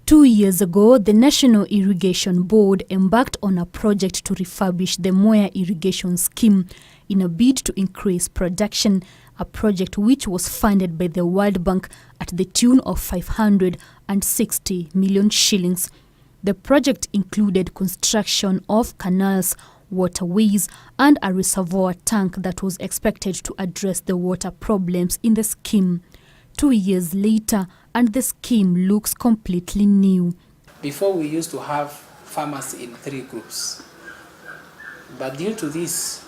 2 years ago, the National Irrigation Board embarked on a project to refurbish the Mwea Irrigation Scheme in a bid to increase production, a project which was funded by the World Bank at the tune of 560 million shillings. The project included construction of canals, waterways, and a reservoir tank that was expected to address the water problems in the scheme. 2 years later, and the scheme looks completely new. Before, we used to have farmers in 3 groups, but due to these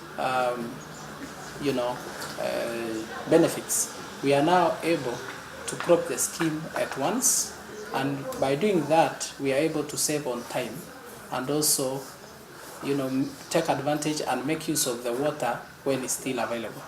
benefits, we are now able to crop the scheme at once, and by doing that, we are able to save on time and also take advantage and make use of the water when it's still available.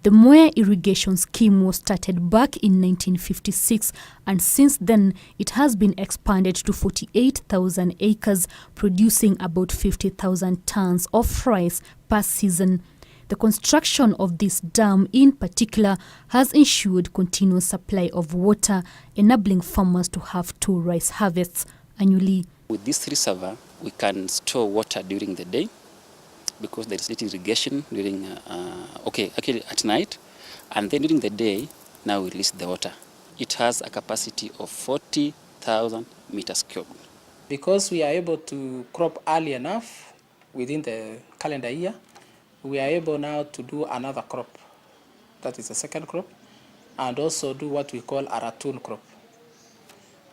The Mwea Irrigation Scheme was started back in 1956, and since then it has been expanded to 48,000 acres, producing about 50,000 tons of rice per season. The construction of this dam in particular has ensured continuous supply of water, enabling farmers to have 2 rice harvests annually. With this reservoir, we can store water during the day, because there is little irrigation during, at night, and then during the day, now we release the water. It has a capacity of 40,000 meters cubed. Because we are able to crop early enough within the calendar year, we are able now to do another crop, that is a second crop, and also do what we call a ratoon crop.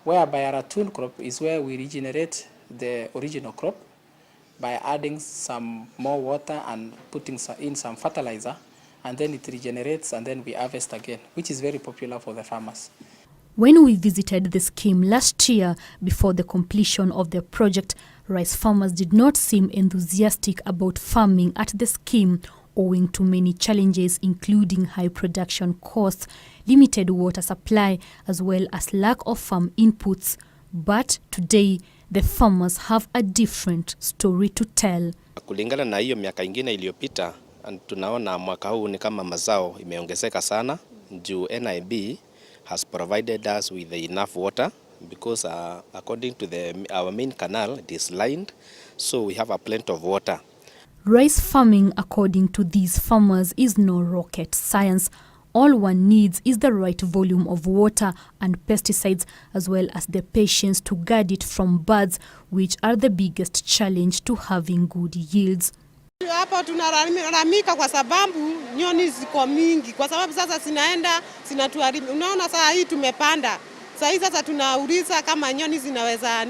Whereby a ratoon crop is where we regenerate the original crop by adding some more water and putting in some fertilizer, and then it regenerates, and then we harvest again, which is very popular for the farmers. When we visited the scheme last year before the completion of the project, rice farmers did not seem enthusiastic about farming at the scheme, owing to many challenges including high production costs, limited water supply, as well as lack of farm inputs. But today, the farmers have a different story to tell. Kulingana na hiyo miaka ingine iliyopita, tunaona mwaka huu ni kama mazao imeongezeka sana, juu NIB has provided us with enough water, because according to our main canal, it is lined, so we have a plenty of water. Rice farming, according to these farmers, is no rocket science. All one needs is the right volume of water and pesticides, as well as the patience to guard it from birds, which are the biggest challenge to having good yields. Hapa tunalalamika kwa sababu nyoni ziko mingi, kwa sababu sasa zinatuharibu. Unaona saa hii tumepanda. Saa hii sasa tunauliza kama nyoni zinaweza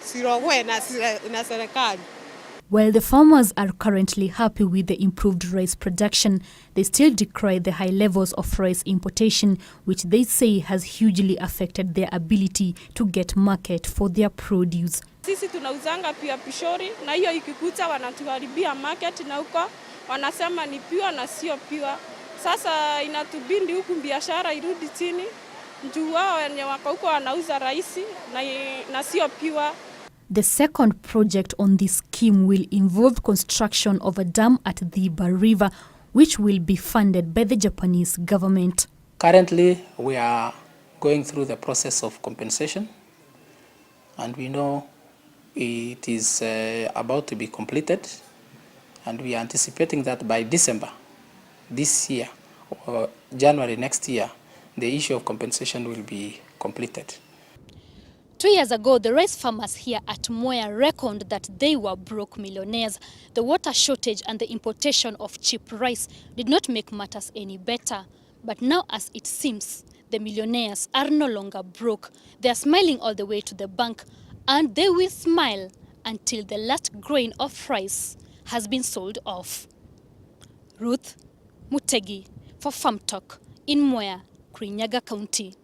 sirogwe na serikali. While the farmers are currently happy with the improved rice production, they still decry the high levels of rice importation, which they say has hugely affected their ability to get market for their produce. Sisi tunauzanga pia pishori, na hiyo ikikuta wanatuharibia market, na huko wanasema ni pure na sio pure. Sasa inatubindi huku biashara irudi chini, juu wao wenye wako huko wanauza raisi na sio pure. The second project on this scheme will involve construction of a dam at the River, which will be funded by the Japanese government. Currently, we are going through the process of compensation, and we know it is about to be completed, and we are anticipating that by December this year or January next year, the issue of compensation will be completed. 2 years ago, the rice farmers here at Mwea reckoned that they were broke millionaires. The water shortage and the importation of cheap rice did not make matters any better. But now, as it seems, the millionaires are no longer broke. They are smiling all the way to the bank, and they will smile until the last grain of rice has been sold off. Ruth Mutegi for Farm Talk in Mwea, Kirinyaga County.